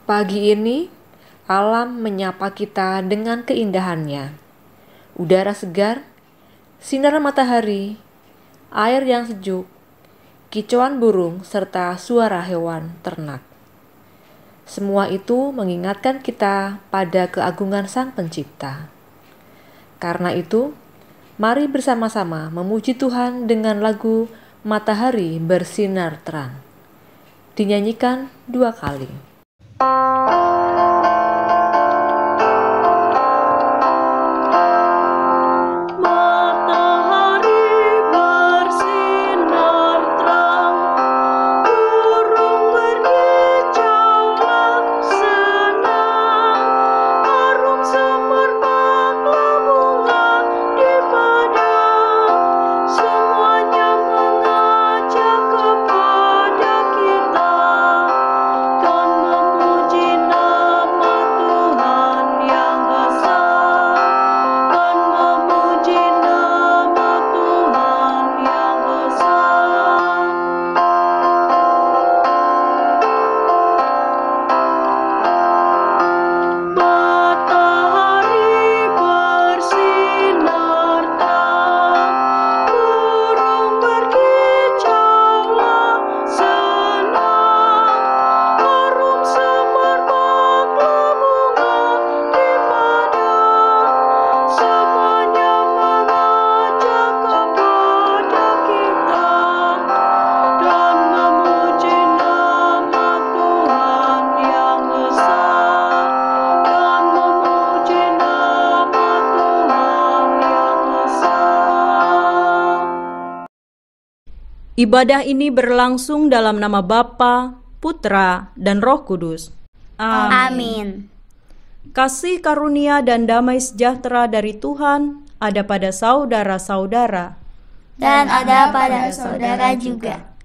Pagi ini, alam menyapa kita dengan keindahannya. Udara segar, sinar matahari, air yang sejuk, kicauan burung, serta suara hewan ternak. Semua itu mengingatkan kita pada keagungan Sang Pencipta. Karena itu, mari bersama-sama memuji Tuhan dengan lagu Matahari Bersinar Terang. Dinyanyikan 2 kali. Ibadah ini berlangsung dalam nama Bapa, Putra, dan Roh Kudus. Amin. Kasih karunia dan damai sejahtera dari Tuhan ada pada saudara-saudara. Dan ada pada saudara juga.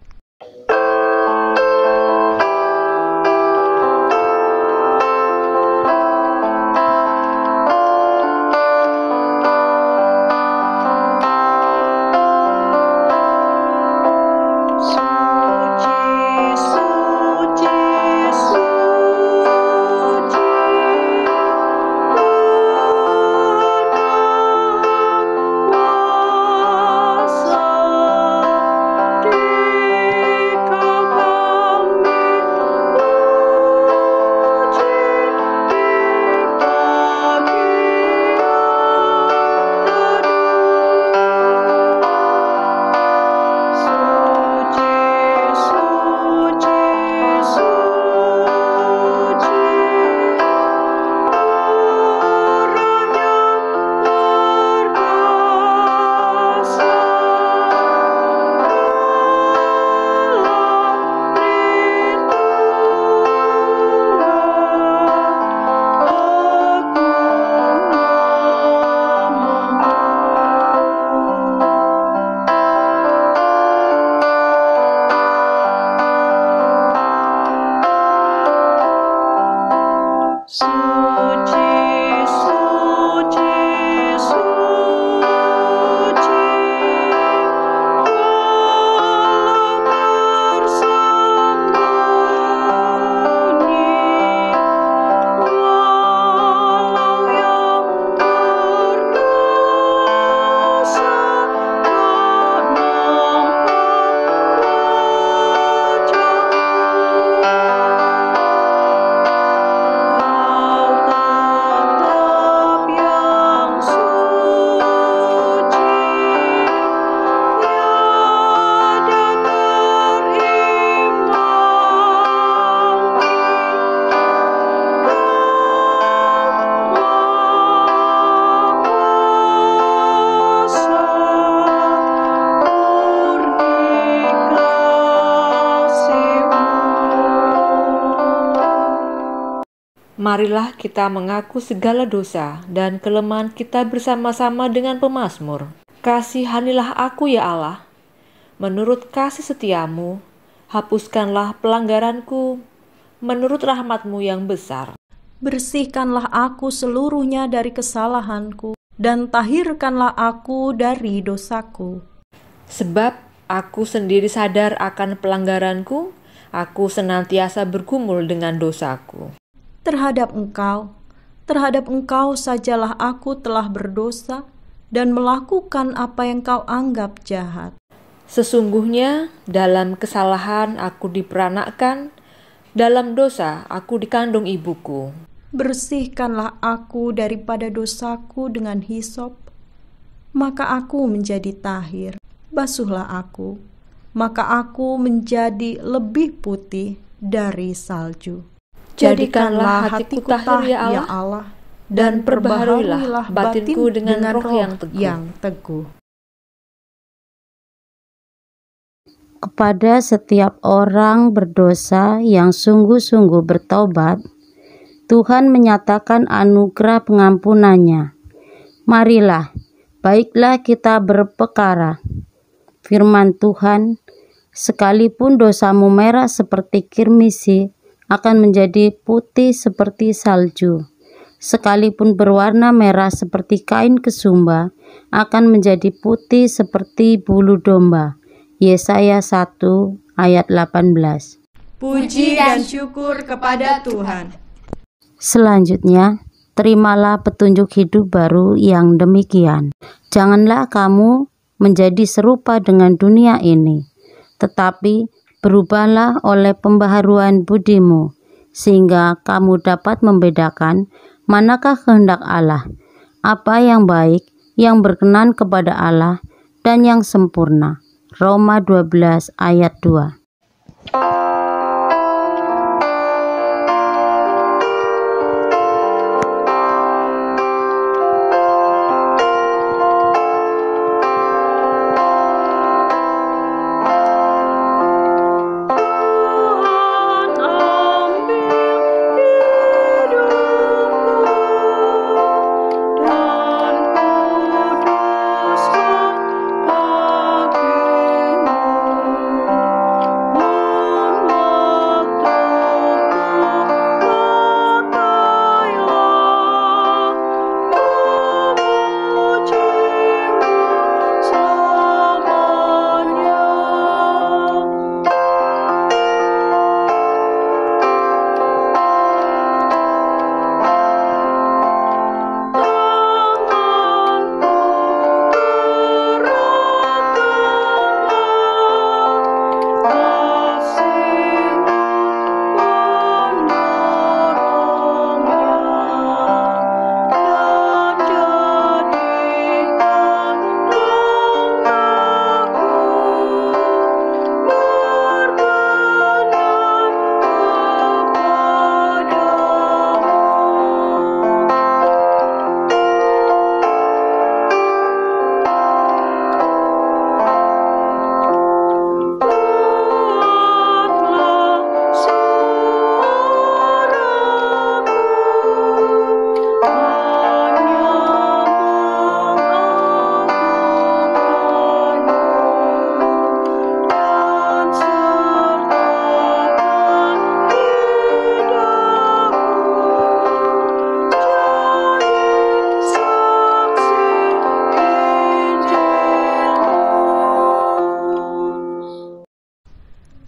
Marilah kita mengaku segala dosa dan kelemahan kita bersama-sama dengan pemazmur. Kasihanilah aku ya Allah, menurut kasih setiamu, hapuskanlah pelanggaranku, menurut rahmatmu yang besar. Bersihkanlah aku seluruhnya dari kesalahanku, dan tahirkanlah aku dari dosaku. Sebab aku sendiri sadar akan pelanggaranku, aku senantiasa bergumul dengan dosaku. terhadap Engkau sajalah aku telah berdosa dan melakukan apa yang Kau anggap jahat. Sesungguhnya dalam kesalahan aku diperanakkan, dalam dosa aku dikandung ibuku. Bersihkanlah aku daripada dosaku dengan hisop, maka aku menjadi tahir. Basuhlah aku, maka aku menjadi lebih putih dari salju. Jadikanlah hatiku tahir ya Allah, dan perbaharuilah batinku dengan roh yang teguh. Kepada setiap orang berdosa yang sungguh-sungguh bertobat, Tuhan menyatakan anugerah pengampunannya. Marilah, baiklah kita berpekara. Firman Tuhan, sekalipun dosamu merah seperti kirmisi, akan menjadi putih seperti salju. Sekalipun berwarna merah seperti kain kesumba, akan menjadi putih seperti bulu domba. Yesaya 1 ayat 18. Puji dan syukur kepada Tuhan. Selanjutnya, terimalah petunjuk hidup baru yang demikian. Janganlah kamu menjadi serupa dengan dunia ini, tetapi berubahlah oleh pembaharuan budimu, sehingga kamu dapat membedakan manakah kehendak Allah, apa yang baik, yang berkenan kepada Allah, dan yang sempurna. Roma 12 ayat 2.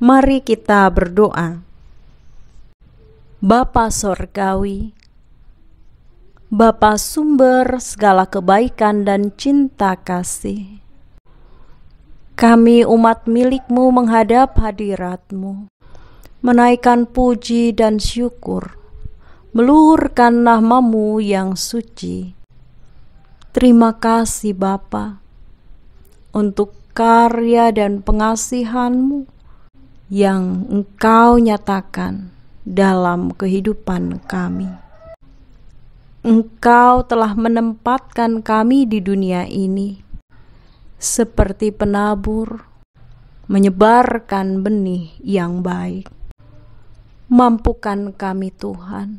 Mari kita berdoa. Bapa Sorgawi, Bapa sumber segala kebaikan dan cinta kasih, kami umat milik-Mu menghadap hadirat-Mu, menaikkan puji dan syukur, meluhurkan nama-Mu yang suci. Terima kasih Bapa untuk karya dan pengasihan-Mu yang Engkau nyatakan dalam kehidupan kami. Engkau telah menempatkan kami di dunia ini seperti penabur, menyebarkan benih yang baik. Mampukan kami Tuhan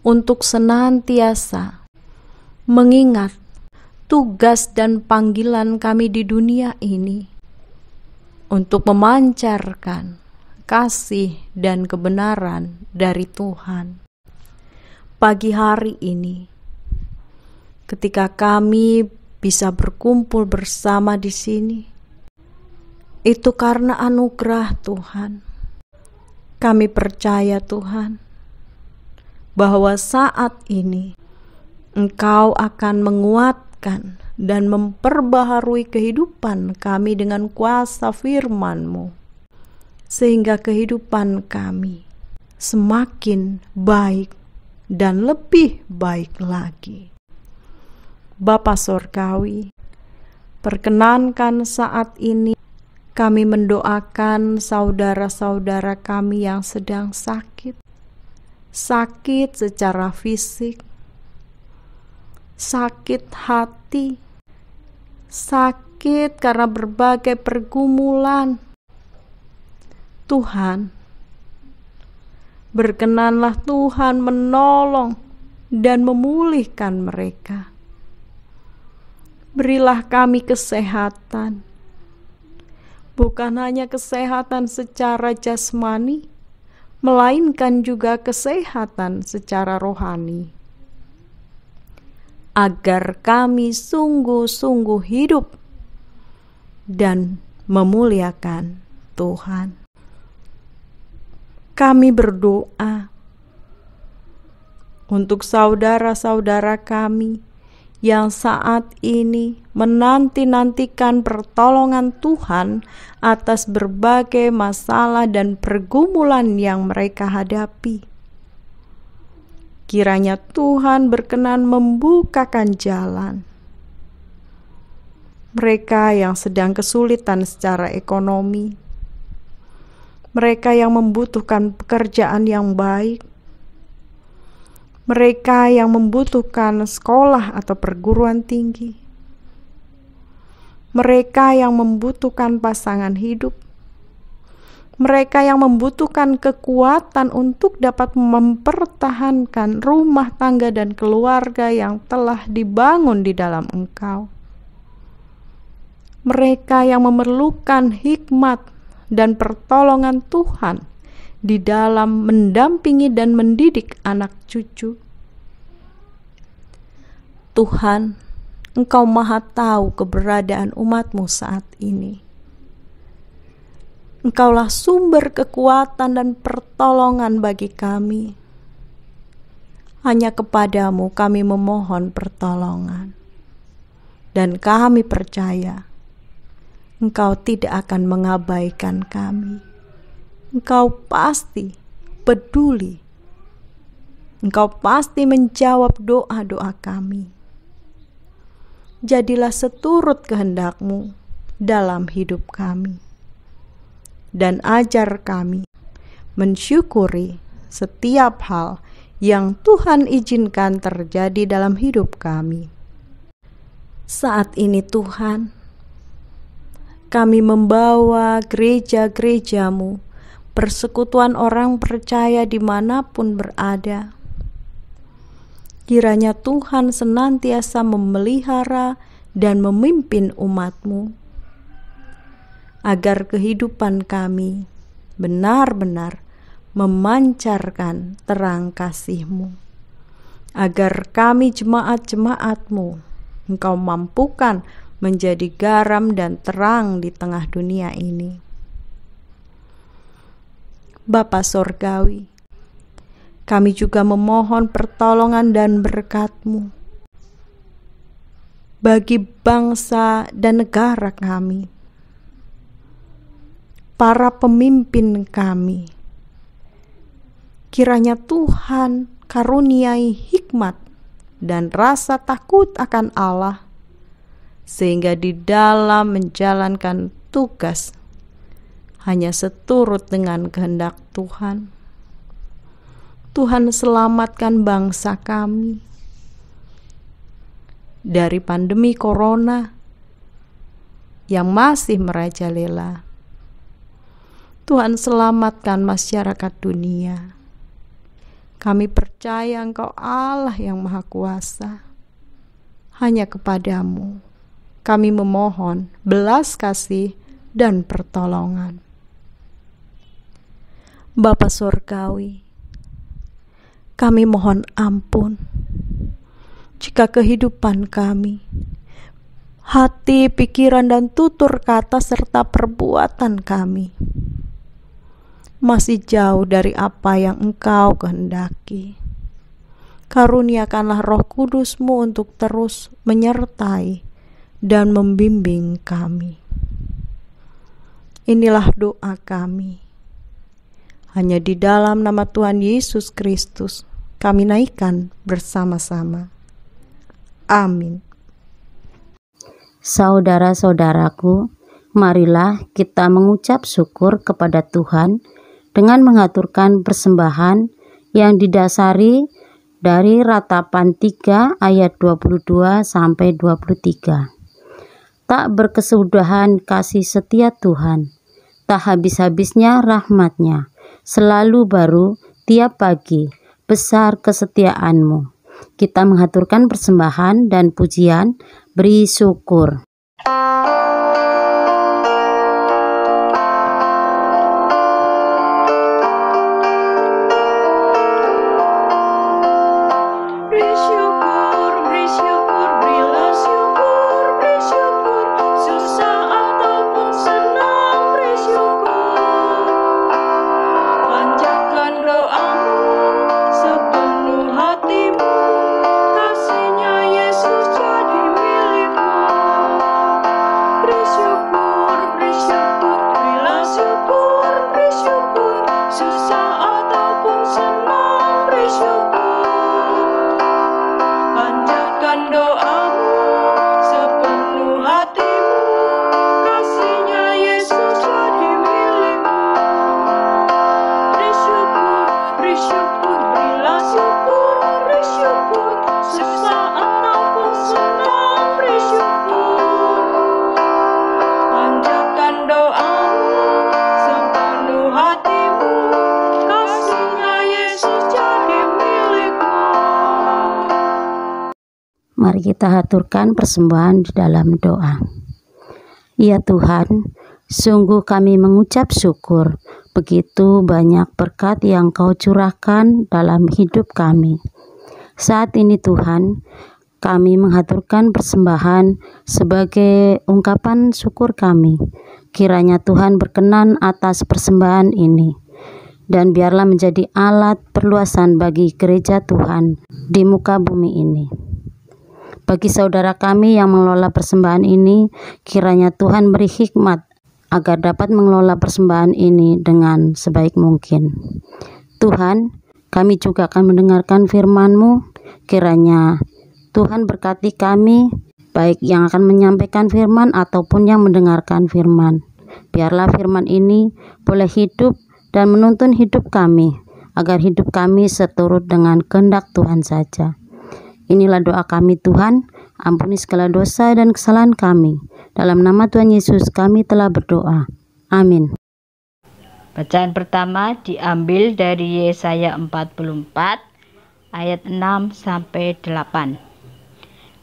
untuk senantiasa mengingat tugas dan panggilan kami di dunia ini, untuk memancarkan kasih dan kebenaran dari Tuhan. Pagi hari ini, ketika kami bisa berkumpul bersama di sini, itu karena anugerah Tuhan. Kami percaya Tuhan, bahwa saat ini Engkau akan menguatkan dan memperbaharui kehidupan kami dengan kuasa firman-Mu, sehingga kehidupan kami semakin baik dan lebih baik lagi. Bapa Sorgawi, perkenankan saat ini kami mendoakan saudara-saudara kami yang sedang sakit secara fisik, sakit hati, sakit karena berbagai pergumulan. Tuhan, berkenanlah Tuhan menolong dan memulihkan mereka. Berilah kami kesehatan, bukan hanya kesehatan secara jasmani, melainkan juga kesehatan secara rohani, agar kami sungguh-sungguh hidup dan memuliakan Tuhan. Kami berdoa untuk saudara-saudara kami yang saat ini menanti-nantikan pertolongan Tuhan atas berbagai masalah dan pergumulan yang mereka hadapi. Kiranya Tuhan berkenan membukakan jalan. Mereka yang sedang kesulitan secara ekonomi, mereka yang membutuhkan pekerjaan yang baik, mereka yang membutuhkan sekolah atau perguruan tinggi, mereka yang membutuhkan pasangan hidup, mereka yang membutuhkan kekuatan untuk dapat mempertahankan rumah tangga dan keluarga yang telah dibangun di dalam Engkau, mereka yang memerlukan hikmat dan pertolongan Tuhan di dalam mendampingi dan mendidik anak cucu. Tuhan, Engkau Maha tahu keberadaan umat-Mu saat ini. Engkaulah sumber kekuatan dan pertolongan bagi kami. Hanya kepadamu kami memohon pertolongan. Dan kami percaya Engkau tidak akan mengabaikan kami. Engkau pasti peduli. Engkau pasti menjawab doa-doa kami. Jadilah seturut kehendak-Mu dalam hidup kami. Dan ajar kami mensyukuri setiap hal yang Tuhan izinkan terjadi dalam hidup kami. Saat ini Tuhan, kami membawa gereja-gereja-Mu, persekutuan orang percaya dimanapun berada. Kiranya Tuhan senantiasa memelihara dan memimpin umat-Mu, agar kehidupan kami benar-benar memancarkan terang kasih-Mu, agar kami jemaat-jemaat-Mu Engkau mampukan menjadi garam dan terang di tengah dunia ini. Bapa Sorgawi, kami juga memohon pertolongan dan berkat-Mu bagi bangsa dan negara kami, para pemimpin kami. Kiranya Tuhan karuniai hikmat dan rasa takut akan Allah, sehingga di dalam menjalankan tugas hanya seturut dengan kehendak Tuhan. Tuhan selamatkan bangsa kami dari pandemi corona yang masih merajalela. Tuhan selamatkan masyarakat dunia. Kami percaya Engkau Allah yang Maha Kuasa. Hanya kepadamu kami memohon belas kasih dan pertolongan. Bapa Sorgawi, kami mohon ampun jika kehidupan kami, hati, pikiran, dan tutur kata serta perbuatan kami masih jauh dari apa yang Engkau kehendaki. Karuniakanlah Roh Kudus-Mu untuk terus menyertai dan membimbing kami. Inilah doa kami. Hanya di dalam nama Tuhan Yesus Kristus kami naikkan bersama-sama. Amin. Saudara-saudaraku, marilah kita mengucap syukur kepada Tuhan dengan mengaturkan persembahan yang didasari dari Ratapan 3 ayat 22 sampai 23. Tak berkesudahan kasih setia Tuhan, tak habis-habisnya rahmat-Nya, selalu baru tiap pagi, besar kesetiaan-Mu. Kita mengaturkan persembahan dan pujian, beri syukur. Mari kita haturkan persembahan di dalam doa. Ya Tuhan, sungguh kami mengucap syukur begitu banyak berkat yang Kau curahkan dalam hidup kami. Saat ini Tuhan, kami menghaturkan persembahan sebagai ungkapan syukur kami. Kiranya Tuhan berkenan atas persembahan ini, dan biarlah menjadi alat perluasan bagi gereja Tuhan di muka bumi ini. Bagi saudara kami yang mengelola persembahan ini, kiranya Tuhan beri hikmat agar dapat mengelola persembahan ini dengan sebaik mungkin. Tuhan, kami juga akan mendengarkan firman-Mu. Kiranya Tuhan berkati kami, baik yang akan menyampaikan firman ataupun yang mendengarkan firman. Biarlah firman ini boleh hidup dan menuntun hidup kami, agar hidup kami seturut dengan kehendak Tuhan saja. Inilah doa kami Tuhan, ampuni segala dosa dan kesalahan kami. Dalam nama Tuhan Yesus kami telah berdoa. Amin. Bacaan pertama diambil dari Yesaya 44 ayat 6 sampai 8.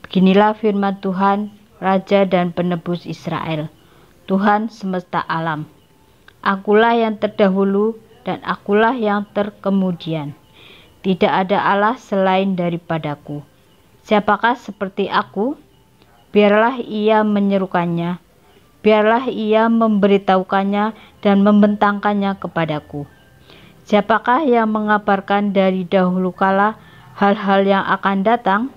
Beginilah firman Tuhan, Raja dan Penebus Israel, Tuhan semesta alam. Akulah yang terdahulu dan akulah yang terkemudian. Tidak ada Allah selain daripadaku. Siapakah seperti aku? Biarlah ia menyerukannya, biarlah ia memberitahukannya dan membentangkannya kepadaku. Siapakah yang mengabarkan dari dahulu kala hal-hal yang akan datang?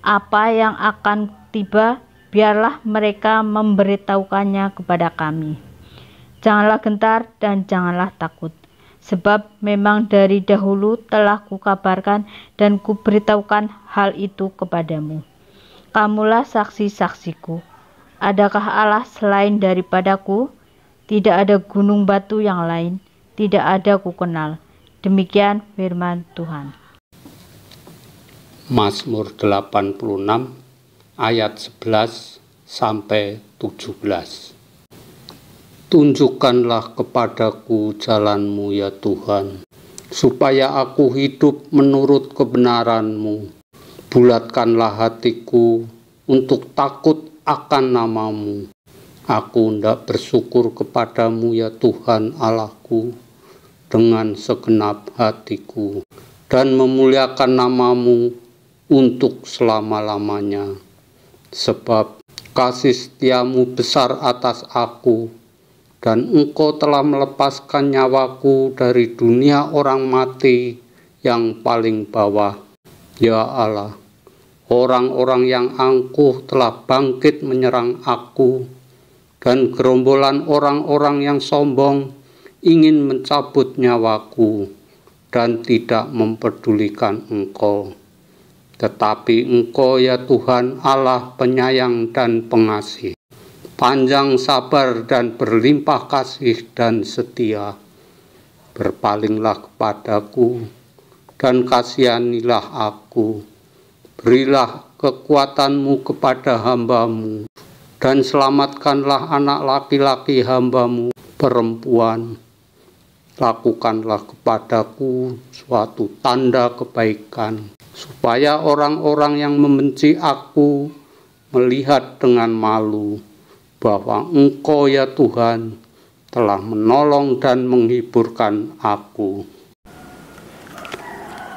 Apa yang akan tiba, biarlah mereka memberitahukannya kepada kami. Janganlah gentar dan janganlah takut. Sebab memang dari dahulu telah kukabarkan dan kuberitahukan hal itu kepadamu. Kamulah saksi-saksiku. Adakah Allah selain daripadaku? Tidak ada gunung batu yang lain. Tidak ada kukenal. Demikian firman Tuhan. Mazmur 86 ayat 11 sampai 17. Tunjukkanlah kepadaku jalan-Mu ya Tuhan, supaya aku hidup menurut kebenaran-Mu. Bulatkanlah hatiku untuk takut akan nama-Mu. Aku hendak bersyukur kepadamu ya Tuhan Allahku dengan segenap hatiku, dan memuliakan nama-Mu untuk selama-lamanya. Sebab kasih setia-Mu besar atas aku, dan Engkau telah melepaskan nyawaku dari dunia orang mati yang paling bawah. Ya Allah, orang-orang yang angkuh telah bangkit menyerang aku, dan gerombolan orang-orang yang sombong ingin mencabut nyawaku dan tidak mempedulikan Engkau. Tetapi Engkau ya Tuhan Allah penyayang dan pengasih, panjang sabar dan berlimpah kasih dan setia. Berpalinglah kepadaku dan kasihanilah aku. Berilah kekuatan-Mu kepada hamba-Mu, dan selamatkanlah anak laki-laki hamba-Mu perempuan. Lakukanlah kepadaku suatu tanda kebaikan, supaya orang-orang yang membenci aku melihat dengan malu bahwa Engkau ya Tuhan telah menolong dan menghiburkan aku.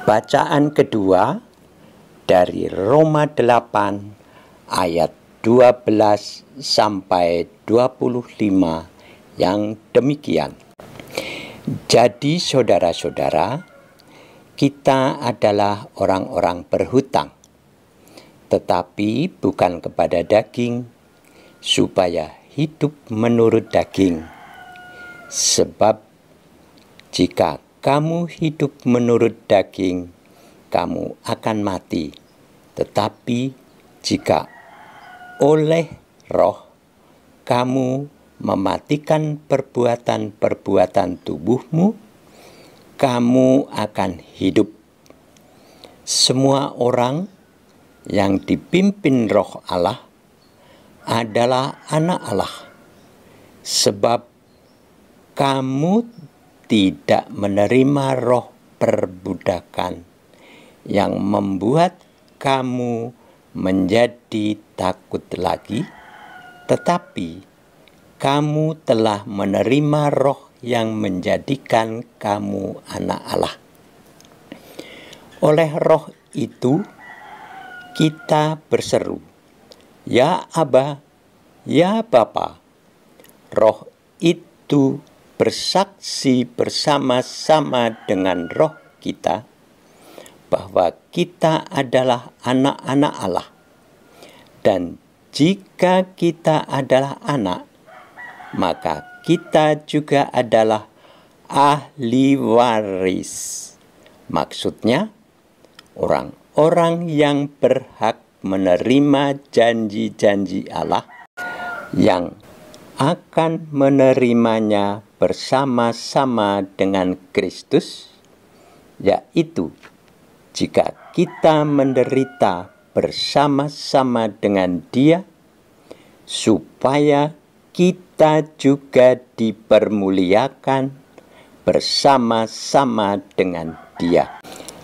Bacaan kedua dari Roma 8 ayat 12 sampai 25 yang demikian. Jadi saudara-saudara, kita adalah orang-orang berhutang, tetapi bukan kepada daging, supaya hidup menurut daging. Sebab jika kamu hidup menurut daging, kamu akan mati. Tetapi jika oleh Roh kamu mematikan perbuatan-perbuatan tubuhmu, kamu akan hidup. Semua orang yang dipimpin Roh Allah adalah anak Allah, sebab kamu tidak menerima roh perbudakan yang membuat kamu menjadi takut lagi, tetapi kamu telah menerima roh yang menjadikan kamu anak Allah. Oleh roh itu kita berseru, "Ya Aba, ya Bapa." Roh itu bersaksi bersama-sama dengan roh kita bahwa kita adalah anak-anak Allah. Dan jika kita adalah anak, maka kita juga adalah ahli waris. Maksudnya, orang-orang yang berhak menerima janji-janji Allah, yang akan menerimanya bersama-sama dengan Kristus, yaitu jika kita menderita bersama-sama dengan Dia, supaya kita juga dipermuliakan bersama-sama dengan Dia.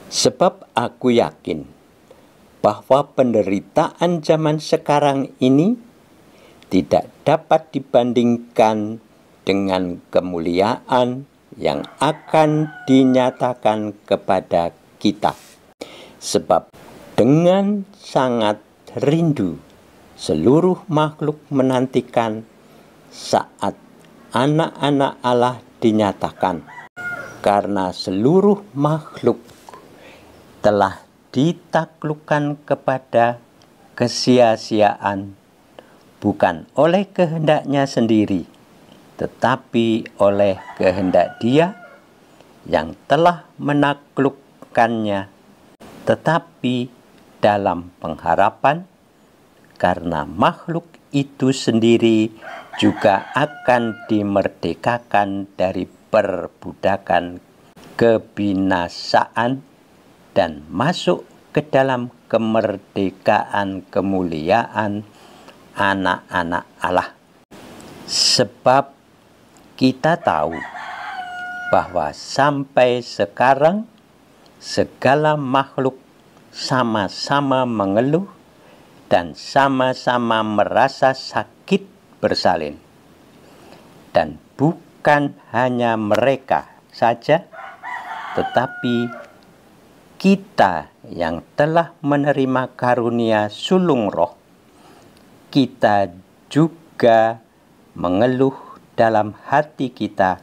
Sebab aku yakin bahwa penderitaan zaman sekarang ini tidak dapat dibandingkan dengan kemuliaan yang akan dinyatakan kepada kita. Sebab dengan sangat rindu seluruh makhluk menantikan saat anak-anak Allah dinyatakan, karena seluruh makhluk telah ditaklukkan kepada kesia-siaan, bukan oleh kehendaknya sendiri, tetapi oleh kehendak Dia yang telah menaklukkannya, tetapi dalam pengharapan, karena makhluk itu sendiri juga akan dimerdekakan dari perbudakan kebinasaan dan masuk ke dalam kemerdekaan kemuliaan anak-anak Allah. Sebab kita tahu bahwa sampai sekarang segala makhluk sama-sama mengeluh dan sama-sama merasa sakit bersalin. Dan bukan hanya mereka saja, tetapi kita yang telah menerima karunia sulung roh, kita juga mengeluh dalam hati kita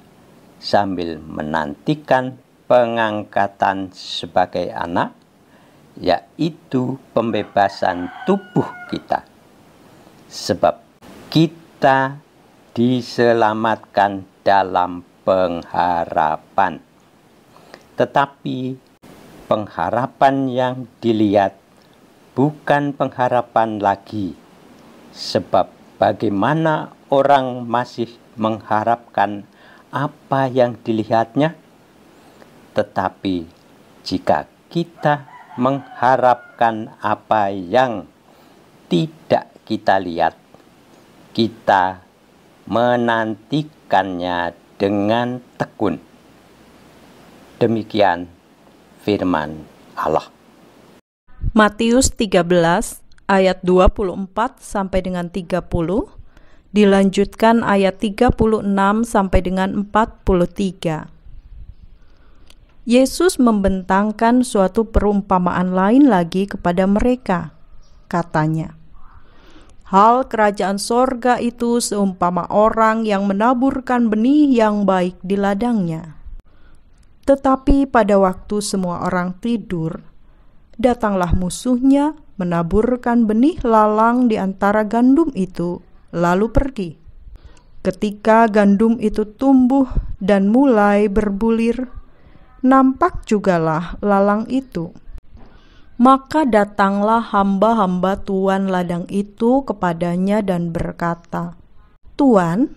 sambil menantikan pengangkatan sebagai anak, yaitu pembebasan tubuh kita. Sebab kita diselamatkan dalam pengharapan. Tetapi pengharapan yang dilihat bukan pengharapan lagi, sebab bagaimana orang masih mengharapkan apa yang dilihatnya? Tetapi jika kita mengharapkan apa yang tidak kita lihat, kita menantikannya dengan tekun. Demikian firman Allah. Matius 13 ayat 24 sampai dengan 30, dilanjutkan ayat 36 sampai dengan 43. Yesus membentangkan suatu perumpamaan lain lagi kepada mereka. Katanya, hal kerajaan sorga itu seumpama orang yang menaburkan benih yang baik di ladangnya. Tetapi pada waktu semua orang tidur, datanglah musuhnya menaburkan benih lalang di antara gandum itu, lalu pergi. Ketika gandum itu tumbuh dan mulai berbulir, nampak jugalah lalang itu. Maka datanglah hamba-hamba tuan ladang itu kepadanya dan berkata, Tuan,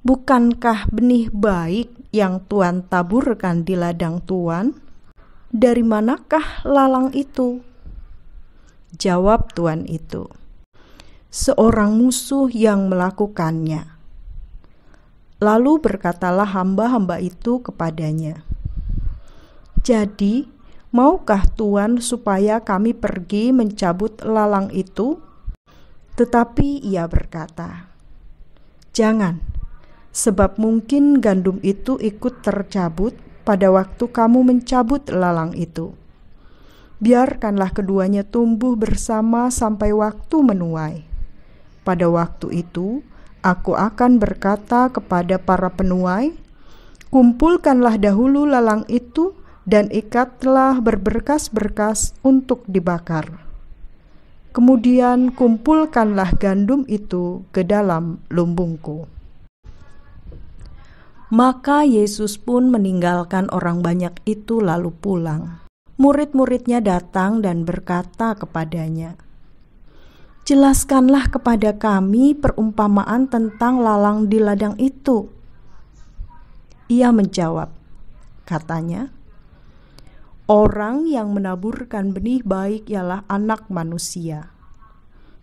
bukankah benih baik yang Tuan taburkan di ladang Tuan? Dari manakah lalang itu? Jawab tuan itu, seorang musuh yang melakukannya. Lalu berkatalah hamba-hamba itu kepadanya, jadi, maukah Tuan supaya kami pergi mencabut lalang itu? Tetapi ia berkata, jangan, sebab mungkin gandum itu ikut tercabut pada waktu kamu mencabut lalang itu. Biarkanlah keduanya tumbuh bersama sampai waktu menuai. Pada waktu itu, aku akan berkata kepada para penuai, kumpulkanlah dahulu lalang itu dan ikatlah berberkas-berkas untuk dibakar. Kemudian kumpulkanlah gandum itu ke dalam lumbungku. Maka Yesus pun meninggalkan orang banyak itu lalu pulang. Murid-muridnya datang dan berkata kepadanya, jelaskanlah kepada kami perumpamaan tentang lalang di ladang itu. Ia menjawab, katanya, orang yang menaburkan benih baik ialah anak manusia.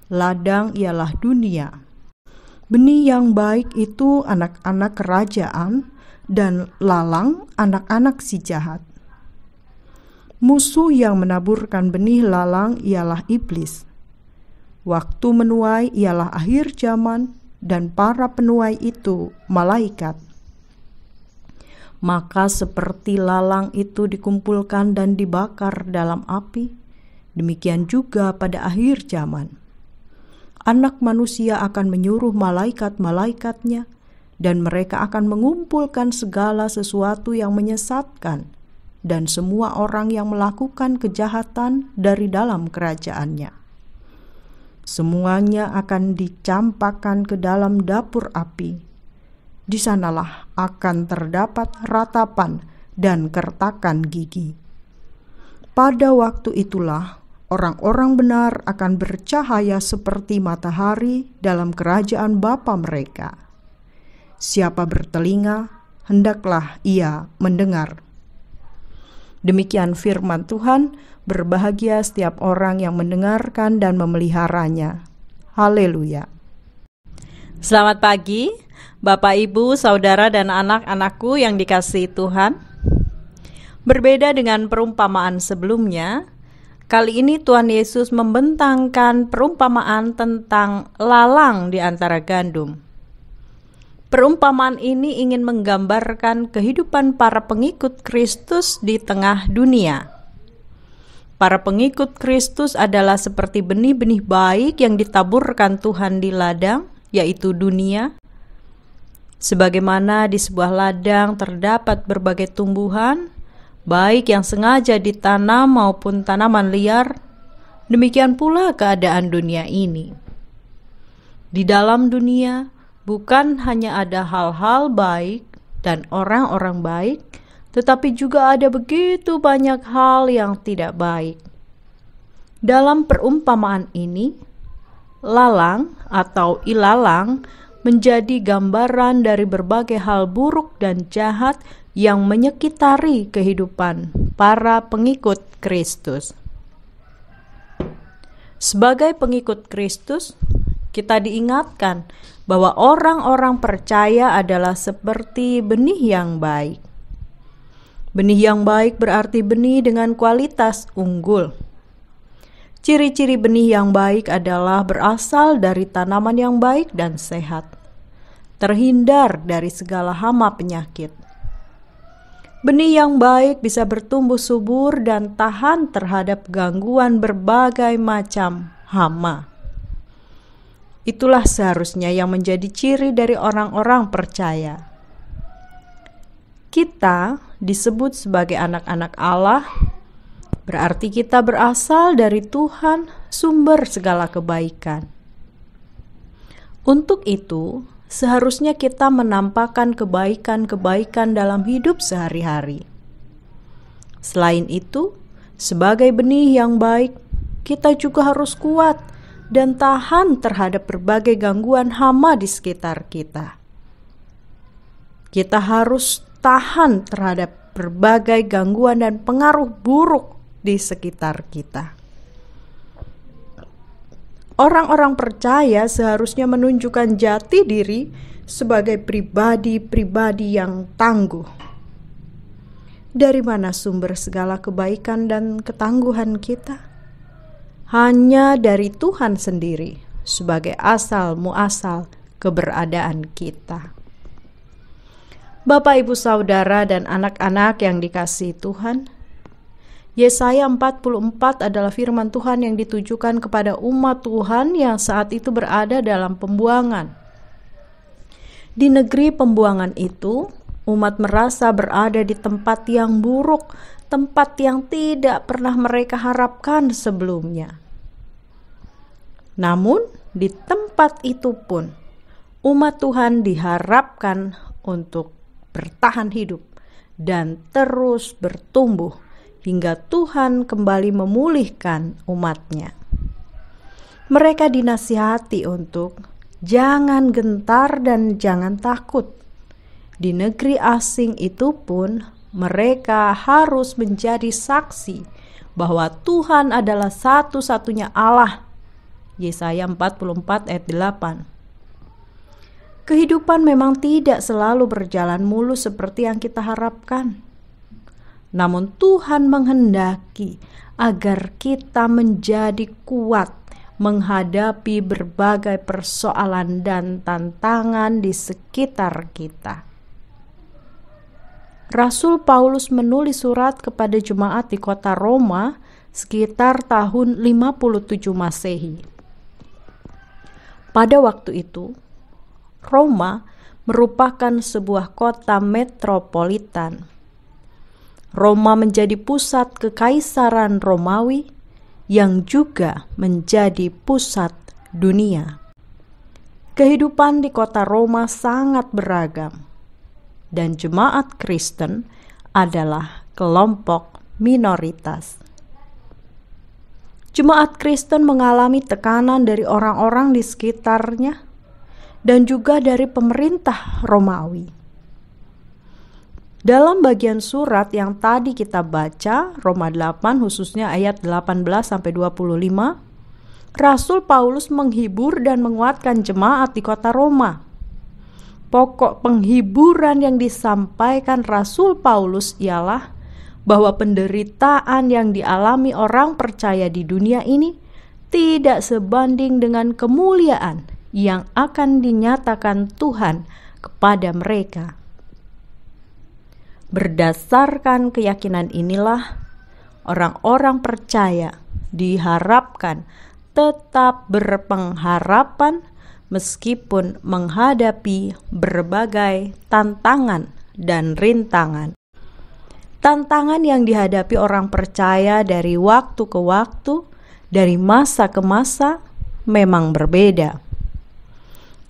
Ladang ialah dunia. Benih yang baik itu anak-anak kerajaan dan lalang anak-anak si jahat. Musuh yang menaburkan benih lalang ialah iblis. Waktu menuai ialah akhir zaman dan para penuai itu malaikat. Maka seperti lalang itu dikumpulkan dan dibakar dalam api, demikian juga pada akhir zaman. Anak manusia akan menyuruh malaikat-malaikatnya, dan mereka akan mengumpulkan segala sesuatu yang menyesatkan, dan semua orang yang melakukan kejahatan dari dalam kerajaannya. Semuanya akan dicampakkan ke dalam dapur api. Di sanalah akan terdapat ratapan dan kertakan gigi. Pada waktu itulah orang-orang benar akan bercahaya seperti matahari dalam kerajaan Bapa mereka. Siapa bertelinga, hendaklah ia mendengar. Demikian firman Tuhan, berbahagia setiap orang yang mendengarkan dan memeliharanya. Haleluya. Selamat pagi, Bapak, Ibu, Saudara, dan anak-anakku yang dikasihi Tuhan. Berbeda dengan perumpamaan sebelumnya, kali ini Tuhan Yesus membentangkan perumpamaan tentang lalang di antara gandum. Perumpamaan ini ingin menggambarkan kehidupan para pengikut Kristus di tengah dunia. Para pengikut Kristus adalah seperti benih-benih baik yang ditaburkan Tuhan di ladang, yaitu dunia. Sebagaimana di sebuah ladang terdapat berbagai tumbuhan, baik yang sengaja ditanam maupun tanaman liar. Demikian pula keadaan dunia ini. Di dalam dunia bukan hanya ada hal-hal baik dan orang-orang baik, tetapi juga ada begitu banyak hal yang tidak baik. Dalam perumpamaan ini, lalang atau ilalang menjadi gambaran dari berbagai hal buruk dan jahat yang menyekitari kehidupan para pengikut Kristus. Sebagai pengikut Kristus, kita diingatkan bahwa orang-orang percaya adalah seperti benih yang baik. Benih yang baik berarti benih dengan kualitas unggul. Ciri-ciri benih yang baik adalah berasal dari tanaman yang baik dan sehat, terhindar dari segala hama penyakit. Benih yang baik bisa bertumbuh subur dan tahan terhadap gangguan berbagai macam hama. Itulah seharusnya yang menjadi ciri dari orang-orang percaya. Kita disebut sebagai anak-anak Allah, berarti kita berasal dari Tuhan, sumber segala kebaikan. Untuk itu, seharusnya kita menampakkan kebaikan-kebaikan dalam hidup sehari-hari. Selain itu, sebagai benih yang baik, kita juga harus kuat dan tahan terhadap berbagai gangguan hama di sekitar kita. Kita harus tahan terhadap berbagai gangguan dan pengaruh buruk di sekitar kita. Orang-orang percaya seharusnya menunjukkan jati diri sebagai pribadi-pribadi yang tangguh. Dari mana sumber segala kebaikan dan ketangguhan kita? Hanya dari Tuhan sendiri sebagai asal muasal keberadaan kita. Bapak, Ibu, Saudara, dan anak-anak yang dikasihi Tuhan, Yesaya 44 adalah firman Tuhan yang ditujukan kepada umat Tuhan yang saat itu berada dalam pembuangan. Di negeri pembuangan itu, umat merasa berada di tempat yang buruk, tempat yang tidak pernah mereka harapkan sebelumnya. Namun, di tempat itu pun, umat Tuhan diharapkan untuk bertahan hidup dan terus bertumbuh hingga Tuhan kembali memulihkan umatnya. Mereka dinasihati untuk jangan gentar dan jangan takut. Di negeri asing itu pun mereka harus menjadi saksi bahwa Tuhan adalah satu-satunya Allah. Yesaya 44 ayat 8. Kehidupan memang tidak selalu berjalan mulus seperti yang kita harapkan. Namun Tuhan menghendaki agar kita menjadi kuat menghadapi berbagai persoalan dan tantangan di sekitar kita. Rasul Paulus menulis surat kepada jemaat di kota Roma sekitar tahun 57 Masehi. Pada waktu itu, Roma merupakan sebuah kota metropolitan. Roma menjadi pusat kekaisaran Romawi yang juga menjadi pusat dunia. Kehidupan di kota Roma sangat beragam, dan jemaat Kristen adalah kelompok minoritas. Jemaat Kristen mengalami tekanan dari orang-orang di sekitarnya dan juga dari pemerintah Romawi. Dalam bagian surat yang tadi kita baca, Roma 8 khususnya ayat 18-25, Rasul Paulus menghibur dan menguatkan jemaat di kota Roma. Pokok penghiburan yang disampaikan Rasul Paulus ialah bahwa penderitaan yang dialami orang percaya di dunia ini tidak sebanding dengan kemuliaan yang akan dinyatakan Tuhan kepada mereka. Berdasarkan keyakinan inilah, orang-orang percaya diharapkan tetap berpengharapan meskipun menghadapi berbagai tantangan dan rintangan. Tantangan yang dihadapi orang percaya dari waktu ke waktu, dari masa ke masa, memang berbeda.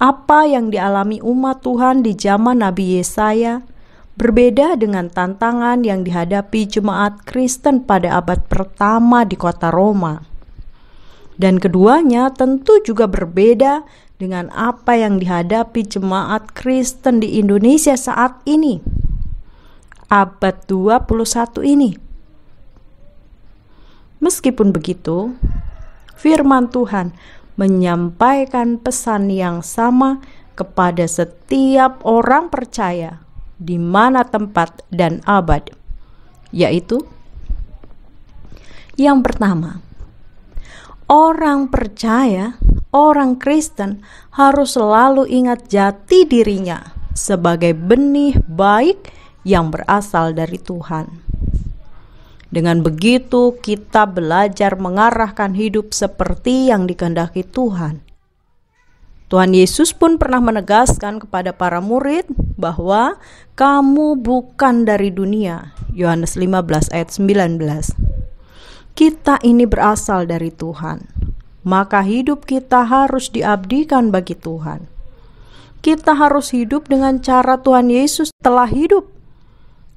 Apa yang dialami umat Tuhan di zaman Nabi Yesaya berbeda dengan tantangan yang dihadapi jemaat Kristen pada abad pertama di kota Roma. Dan keduanya tentu juga berbeda dengan apa yang dihadapi jemaat Kristen di Indonesia saat ini, abad 21 ini. Meskipun begitu, firman Tuhan menyampaikan pesan yang sama kepada setiap orang percaya di mana tempat dan abad, yaitu yang pertama, orang percaya, orang Kristen harus selalu ingat jati dirinya sebagai benih baik yang berasal dari Tuhan. Dengan begitu, kita belajar mengarahkan hidup seperti yang dikehendaki Tuhan. Tuhan Yesus pun pernah menegaskan kepada para murid bahwa kamu bukan dari dunia. Yohanes 15 ayat 19. Kita ini berasal dari Tuhan, maka hidup kita harus diabdikan bagi Tuhan. Kita harus hidup dengan cara Tuhan Yesus telah hidup.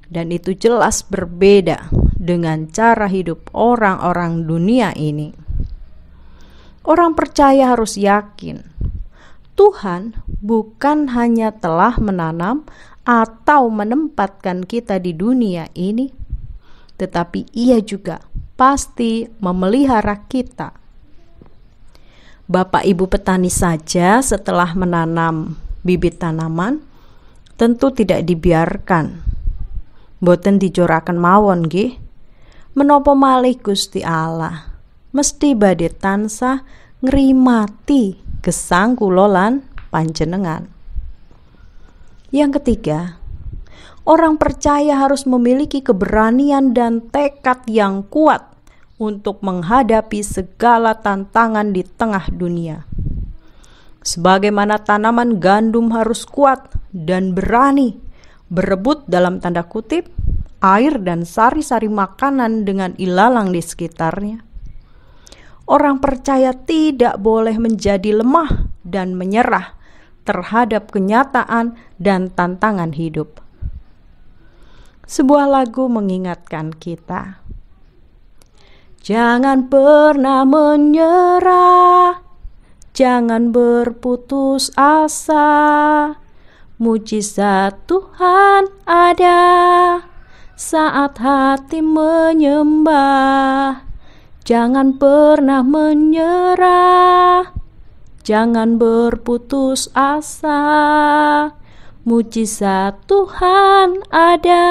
Dan itu jelas berbeda dengan cara hidup orang-orang dunia ini. Orang percaya harus yakin Tuhan bukan hanya telah menanam atau menempatkan kita di dunia ini, tetapi Ia juga pasti memelihara kita. Bapak Ibu petani saja setelah menanam bibit tanaman tentu tidak dibiarkan. Boten dijoraken mawon nggih. Menapa malih Gusti Allah mesti badhe tansah ngrimati gesang kula lan panjenengan. Yang ketiga, orang percaya harus memiliki keberanian dan tekad yang kuat untuk menghadapi segala tantangan di tengah dunia. Sebagaimana tanaman gandum harus kuat dan berani berebut dalam tanda kutip air dan sari-sari makanan dengan ilalang di sekitarnya. Orang percaya tidak boleh menjadi lemah dan menyerah terhadap kenyataan dan tantangan hidup. Sebuah lagu mengingatkan kita, jangan pernah menyerah, jangan berputus asa. Mujizat Tuhan ada saat hati menyembah. Jangan pernah menyerah, jangan berputus asa. Mujizat Tuhan ada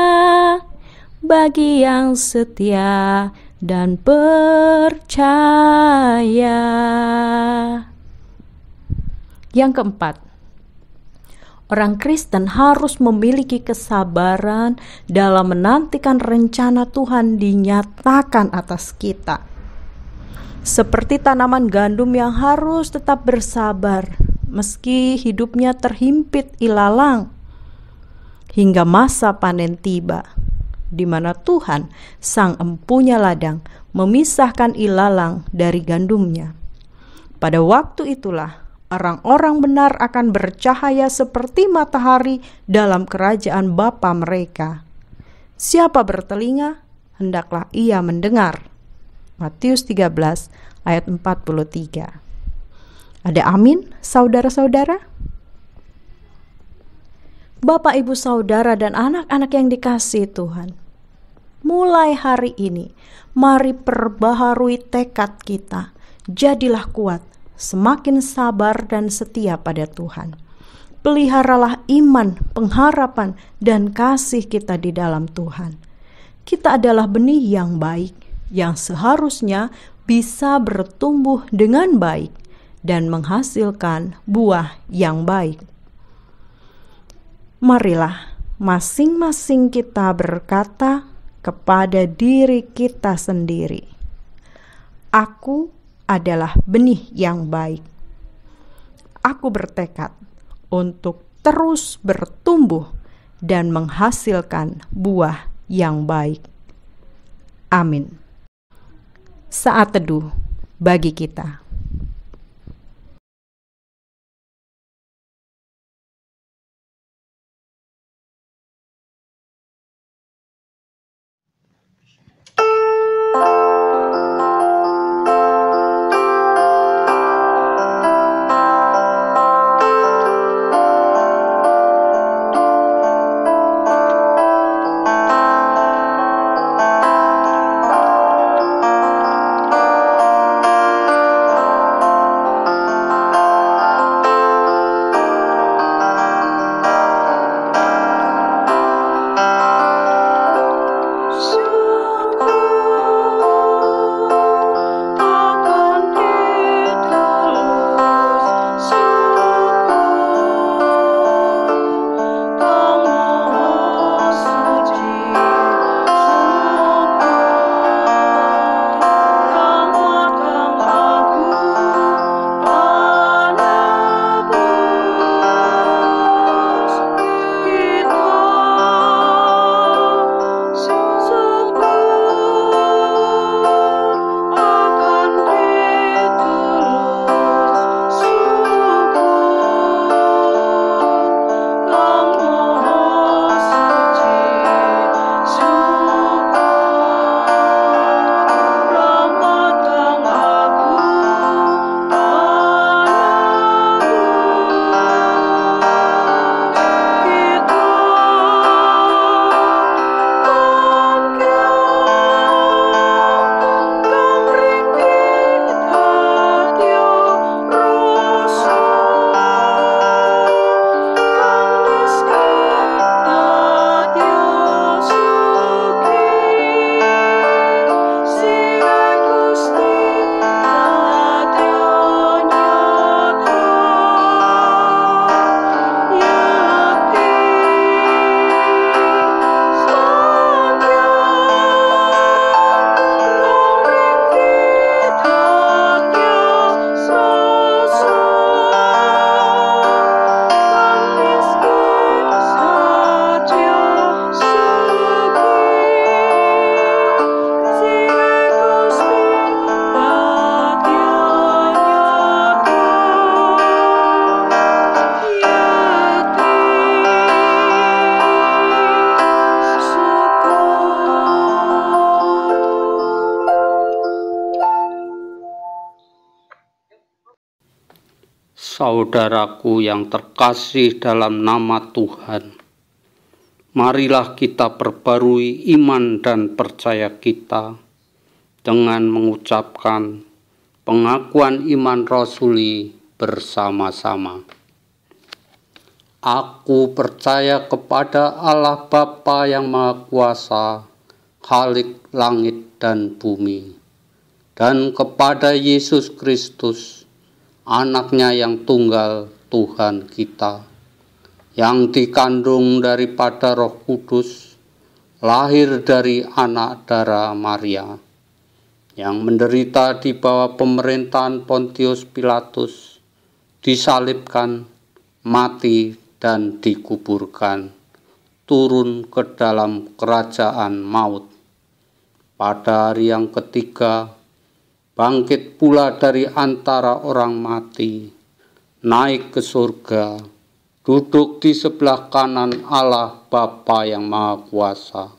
bagi yang setia dan percaya. Yang keempat, orang Kristen harus memiliki kesabaran dalam menantikan rencana Tuhan dinyatakan atas kita. Seperti tanaman gandum yang harus tetap bersabar meski hidupnya terhimpit ilalang hingga masa panen tiba, di mana Tuhan sang empunya ladang memisahkan ilalang dari gandumnya. Pada waktu itulah orang-orang benar akan bercahaya seperti matahari dalam kerajaan Bapa mereka. Siapa bertelinga, hendaklah ia mendengar. Matius 13 ayat 43. Ada amin, saudara-saudara? Bapak, Ibu, saudara, dan anak-anak yang dikasihi Tuhan, mulai hari ini, mari perbaharui tekad kita. Jadilah kuat, semakin sabar dan setia pada Tuhan. Peliharalah iman, pengharapan, dan kasih kita di dalam Tuhan. Kita adalah benih yang baik, yang seharusnya bisa bertumbuh dengan baik dan menghasilkan buah yang baik. Marilah masing-masing kita berkata kepada diri kita sendiri, aku adalah benih yang baik. Aku bertekad untuk terus bertumbuh dan menghasilkan buah yang baik. Amin. Saat teduh bagi kita. Saudaraku yang terkasih dalam nama Tuhan, marilah kita perbarui iman dan percaya kita dengan mengucapkan pengakuan iman rasuli bersama-sama. Aku percaya kepada Allah Bapa yang Maha Kuasa, Khalik langit dan bumi, dan kepada Yesus Kristus, Anaknya yang tunggal Tuhan kita, yang dikandung daripada Roh Kudus, lahir dari anak darah Maria, yang menderita di bawah pemerintahan Pontius Pilatus, disalibkan, mati, dan dikuburkan, turun ke dalam kerajaan maut. Pada hari yang ketiga, bangkit pula dari antara orang mati, naik ke surga, duduk di sebelah kanan Allah Bapa yang Maha Kuasa,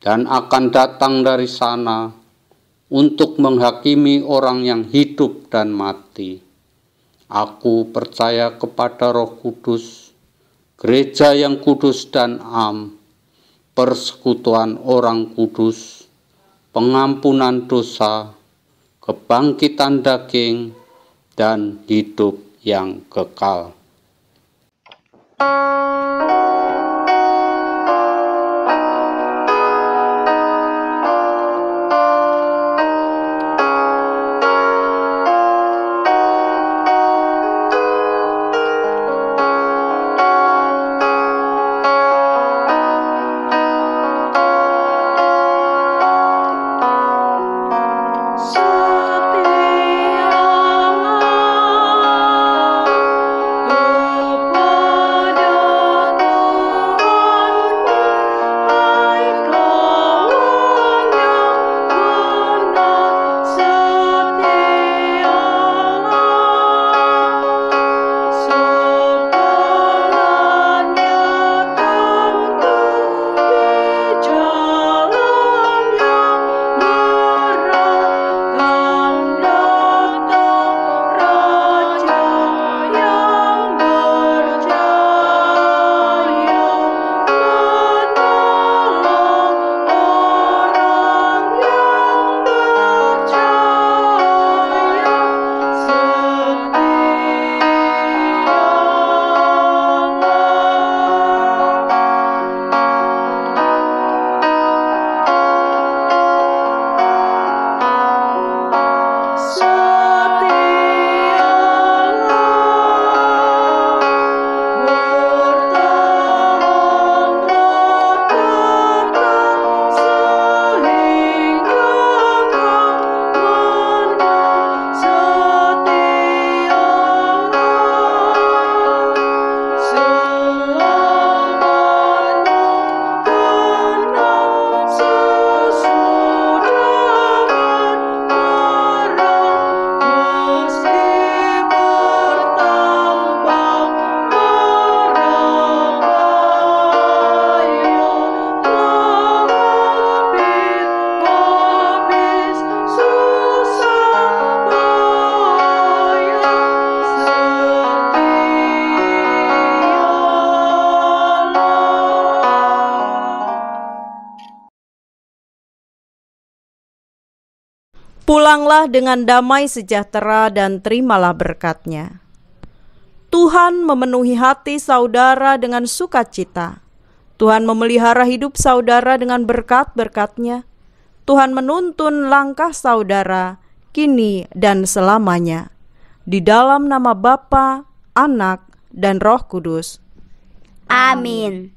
dan akan datang dari sana untuk menghakimi orang yang hidup dan mati. Aku percaya kepada Roh Kudus, gereja yang kudus dan am, persekutuan orang kudus, pengampunan dosa, kebangkitan daging, dan hidup yang kekal. Kepada Pulanglah dengan damai sejahtera dan terimalah berkat-Nya. Tuhan memenuhi hati saudara dengan sukacita. Tuhan memelihara hidup saudara dengan berkat-berkat-Nya. Tuhan menuntun langkah saudara kini dan selamanya. Di dalam nama Bapa, Anak, dan Roh Kudus. Amin.